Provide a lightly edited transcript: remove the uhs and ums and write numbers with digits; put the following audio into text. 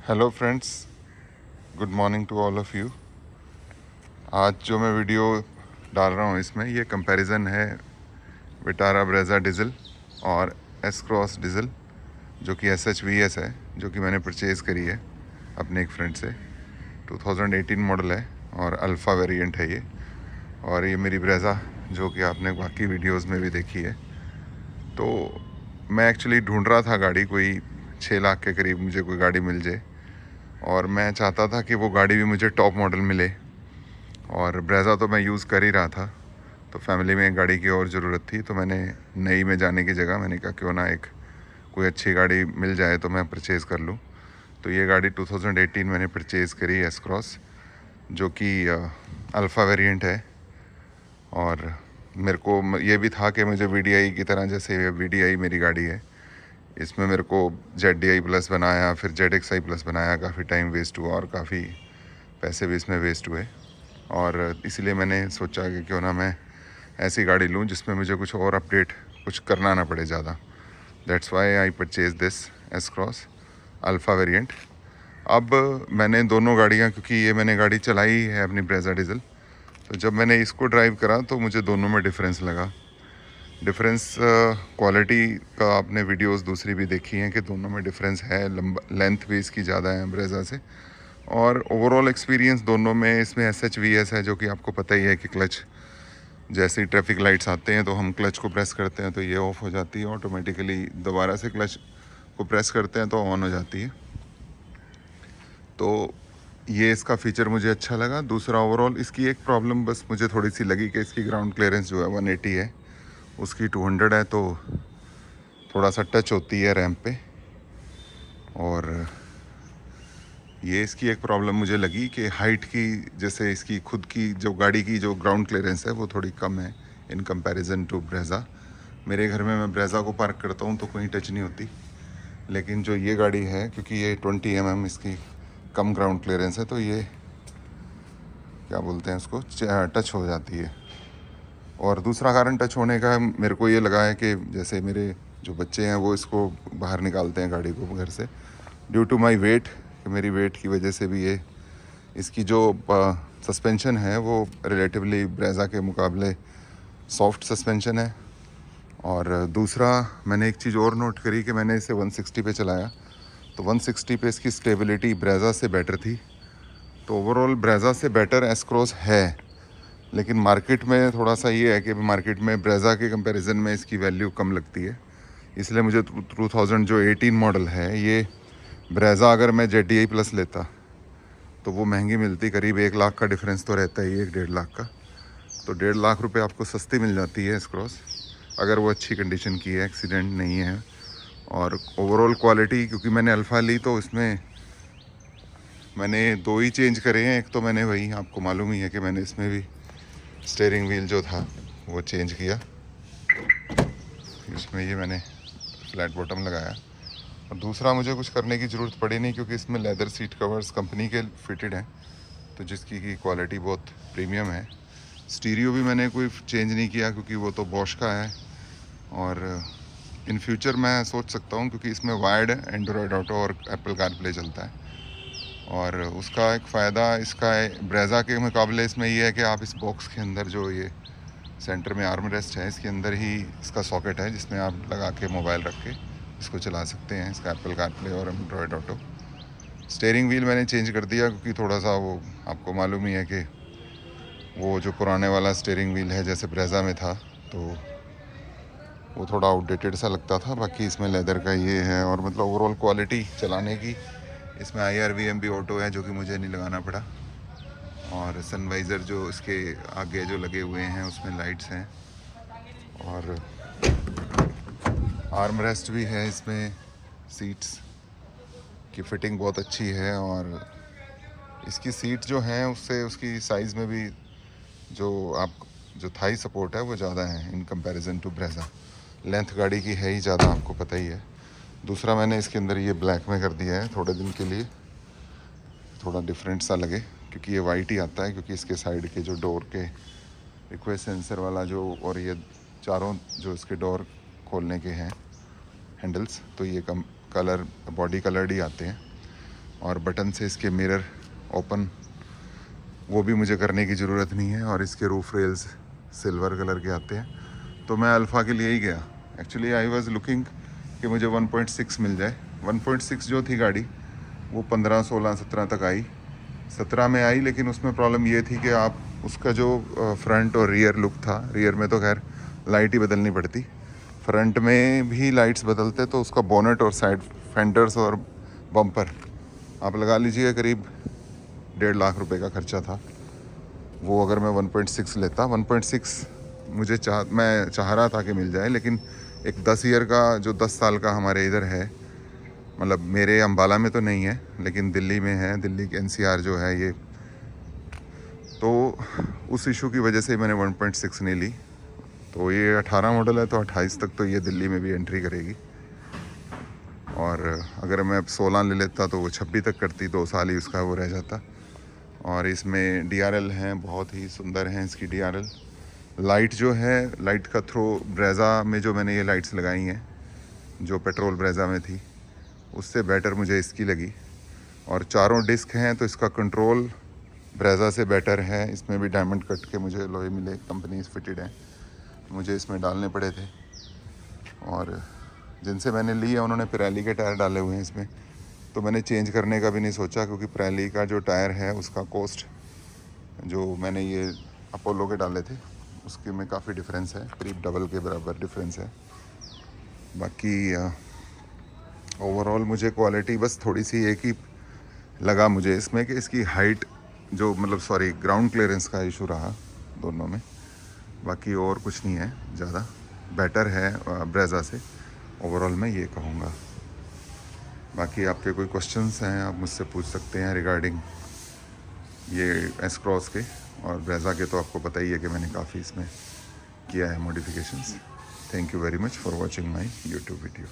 Hello friends, good morning to all of you. आज जो मैं वीडियो डाल रहा हूँ इसमें ये कंपैरिजन है विटारा ब्रेज़ा डीज़ल और एस क्रॉस डीज़ल जो कि SHVS है, जो कि मैंने परचेज़ करी है अपने एक फ्रेंड से। 2018 मॉडल है और अल्फ़ा वेरिएंट है ये। और ये मेरी ब्रेज़ा जो कि आपने बाकी वीडियोस में भी देखी है। तो मैं एक्चुअली ढूंढ रहा था गाड़ी, कोई 6 लाख के करीब मुझे कोई गाड़ी मिल जाए, और मैं चाहता था कि वो गाड़ी भी मुझे टॉप मॉडल मिले। और ब्रेज़ा तो मैं यूज़ कर ही रहा था, तो फैमिली में एक गाड़ी की और ज़रूरत थी। तो मैंने नई में जाने की जगह मैंने कहा क्यों ना एक कोई अच्छी गाड़ी मिल जाए तो मैं परचेज़ कर लूँ। तो ये गाड़ी 2018 मैंने परचेज़ करी एस क्रॉस, जो कि अल्फ़ा वेरिएंट है। और मेरे को ये भी था कि मुझे VDI की तरह, जैसे VDI मेरी गाड़ी है, इसमें मेरे को ZDI प्लस बनाया, फिर ZXI प्लस बनाया, काफ़ी टाइम वेस्ट हुआ और काफ़ी पैसे भी इसमें वेस्ट हुए। और इसीलिए मैंने सोचा कि क्यों ना मैं ऐसी गाड़ी लूँ जिसमें मुझे कुछ और अपडेट कुछ करना ना पड़े ज़्यादा। That's why I purchase this S cross alpha variant. अब मैंने दोनों गाड़ियाँ, क्योंकि ये मैंने गाड़ी चलाई है अपनी ब्रेज़ा डीज़ल, तो जब मैंने इसको ड्राइव करा तो मुझे दोनों में डिफरेंस लगा। डिफरेंस क्वालिटी का आपने वीडियोस दूसरी भी देखी हैं कि दोनों में डिफरेंस है, लंबा लेंथ भी इसकी ज़्यादा है ब्रेज़ा से। और ओवरऑल एक्सपीरियंस दोनों में, इसमें SHVS है जो कि आपको पता ही है कि क्लच, जैसे ही ट्रैफिक लाइट्स आते हैं तो हम क्लच को प्रेस करते हैं तो ये ऑफ हो जाती है ऑटोमेटिकली, दोबारा से क्लच को प्रेस करते हैं तो ऑन हो जाती है। तो ये इसका फ़ीचर मुझे अच्छा लगा। दूसरा, ओवरऑल इसकी एक प्रॉब्लम बस मुझे थोड़ी सी लगी कि इसकी ग्राउंड क्लियरेंस जो है 180 है, उसकी 200 है, तो थोड़ा सा टच होती है रैंप पे। और ये इसकी एक प्रॉब्लम मुझे लगी कि हाइट की, जैसे इसकी खुद की जो गाड़ी की जो ग्राउंड क्लियरेंस है वो थोड़ी कम है इन कंपैरिजन टू ब्रेज़ा। मेरे घर में मैं ब्रेज़ा को पार्क करता हूँ तो कहीं टच नहीं होती, लेकिन जो ये गाड़ी है, क्योंकि ये 20 mm इसकी कम ग्राउंड क्लियरेंस है, तो ये क्या बोलते हैं उसको, टच हो जाती है। और दूसरा कारण टच होने का मेरे को ये लगा है कि जैसे मेरे जो बच्चे हैं वो इसको बाहर निकालते हैं गाड़ी को घर से, ड्यू टू माई वेट, कि मेरी वेट की वजह से भी ये इसकी जो सस्पेंशन है वो रिलेटिवली ब्रेज़ा के मुकाबले सॉफ्ट सस्पेंशन है। और दूसरा, मैंने एक चीज़ और नोट करी कि मैंने इसे 160 पे चलाया, तो 160 पे इसकी स्टेबिलिटी ब्रेज़ा से बेटर थी। तो ओवरऑल ब्रेज़ा से बेटर एस क्रॉस है, लेकिन मार्केट में थोड़ा सा ये है कि मार्केट में ब्रेज़ा के कंपैरिजन में इसकी वैल्यू कम लगती है। इसलिए मुझे 2018 मॉडल है ये ब्रेज़ा, अगर मैं ZDI प्लस लेता तो वो महंगी मिलती, करीब 1 लाख का डिफरेंस तो रहता ही है, 1-1.5 लाख का। तो 1.5 लाख रुपए आपको सस्ती मिल जाती है एस क्रॉस, अगर वो अच्छी कंडीशन की है, एक्सीडेंट नहीं है। और ओवरऑल क्वालिटी, क्योंकि मैंने अल्फ़ा ली तो इसमें मैंने 2 ही चेंज करे हैं। एक तो मैंने, वही आपको मालूम ही है कि मैंने इसमें भी स्टीयरिंग व्हील जो था वो चेंज किया, इसमें ये मैंने फ्लैट बॉटम लगाया। और दूसरा, मुझे कुछ करने की ज़रूरत पड़ी नहीं, क्योंकि इसमें लेदर सीट कवर्स कंपनी के फिटेड हैं, तो जिसकी की क्वालिटी बहुत प्रीमियम है। स्टीरियो भी मैंने कोई चेंज नहीं किया, क्योंकि वो तो बॉश का है। और इन फ्यूचर मैं सोच सकता हूँ, क्योंकि इसमें वायर्ड एंड्रॉयड ऑटो और एप्पल कारप्ले चलता है। और उसका एक फ़ायदा इसका ब्रेज़ा के मुकाबले इसमें ये है कि आप इस बॉक्स के अंदर, जो ये सेंटर में आर्म रेस्ट है, इसके अंदर ही इसका सॉकेट है जिसमें आप लगा के मोबाइल रख के इसको चला सकते हैं, इसका एप्पल कारप्ले और एंड्रॉयड ऑटो। स्टीयरिंग व्हील मैंने चेंज कर दिया, क्योंकि थोड़ा सा वो आपको मालूम ही है कि वो जो पुराने वाला स्टीयरिंग व्हील है जैसे ब्रेज़ा में था, तो वो थोड़ा आउटडेटेड सा लगता था। बाकी इसमें लेदर का ये है, और मतलब ओवरऑल क्वालिटी चलाने की, इसमें IRVM भी ऑटो है जो कि मुझे नहीं लगाना पड़ा। और सनवाइज़र जो इसके आगे जो लगे हुए हैं उसमें लाइट्स हैं, और आर्म रेस्ट भी है इसमें। सीट्स की फ़िटिंग बहुत अच्छी है, और इसकी सीट जो हैं उससे उसकी साइज़ में भी जो थाई सपोर्ट है वो ज़्यादा है in comparison to Brezza. Length गाड़ी की है ही ज़्यादा, आपको पता ही है। दूसरा, मैंने इसके अंदर ये ब्लैक में कर दिया है थोड़े दिन के लिए, थोड़ा डिफरेंट सा लगे, क्योंकि ये वाइट ही आता है, क्योंकि इसके साइड के जो डोर के रिक्वेस्ट सेंसर वाला जो, और ये चारों जो इसके डोर खोलने के हैं हैंडल्स, तो ये कम कलर बॉडी कलर्ड ही आते हैं। और बटन से इसके मिरर ओपन वो भी मुझे करने की ज़रूरत नहीं है। और इसके रूफ रेल्स सिल्वर कलर के आते हैं। तो मैं अल्फ़ा के लिए ही गया। एक्चुअली आई वाज लुकिंग कि मुझे 1.6 मिल जाए। 1.6 जो थी गाड़ी वो 15, 16, 17 तक आई, 17 में आई। लेकिन उसमें प्रॉब्लम ये थी कि आप उसका जो फ्रंट और रियर लुक था, रियर में तो खैर लाइट ही बदलनी पड़ती, फ्रंट में भी लाइट्स बदलते तो उसका बोनेट और साइड फेंडर्स और बम्पर आप लगा लीजिए करीब 1.5 लाख रुपए का खर्चा था। वो अगर मैं 1.6 लेता, 1.6 मैं चाह रहा था कि मिल जाए। लेकिन एक 10 ईयर का जो 10 साल का हमारे इधर है, मतलब मेरे अम्बाला में तो नहीं है लेकिन दिल्ली में है, दिल्ली के NCR जो है ये, तो उस इशू की वजह से मैंने 1.6 नहीं ली। तो ये 18 मॉडल है तो 28 तक तो ये दिल्ली में भी एंट्री करेगी। और अगर मैं 16 ले लेता तो वो 26 तक करती, 2 साल ही उसका वो रह जाता। और इसमें DRL हैं, बहुत ही सुंदर हैं इसकी DRL। लाइट जो है, लाइट का थ्रो ब्रेज़ा में जो मैंने ये लाइट्स लगाई हैं जो पेट्रोल ब्रेज़ा में थी उससे बेटर मुझे इसकी लगी। और चारों डिस्क हैं तो इसका कंट्रोल ब्रेज़ा से बेटर है। इसमें भी डायमंड कट के मुझे लोहे मिले, कंपनी फिटेड हैं, मुझे इसमें डालने पड़े थे। और जिनसे मैंने ली है उन्होंने पिराली के टायर डाले हुए हैं इसमें, तो मैंने चेंज करने का भी नहीं सोचा क्योंकि पिराली का जो टायर है उसका कॉस्ट, जो मैंने ये अपोलो के डाले थे उसके में काफ़ी डिफरेंस है, करीब डबल के बराबर डिफरेंस है। बाकी ओवरऑल मुझे क्वालिटी बस थोड़ी सी एक ही लगा मुझे इसमें कि इसकी हाइट जो, मतलब सॉरी, ग्राउंड क्लियरेंस का इशू रहा दोनों में। बाकी और कुछ नहीं है, ज़्यादा बेटर है ब्रेज़ा से, ओवरऑल मैं ये कहूँगा। बाकी आपके कोई क्वेश्चंस हैं आप मुझसे पूछ सकते हैं रिगार्डिंग ये S क्रॉस के। और ब्रेज़ा के तो आपको पता ही है कि मैंने काफ़ी इसमें किया है modifications. Thank you very much for watching my YouTube video.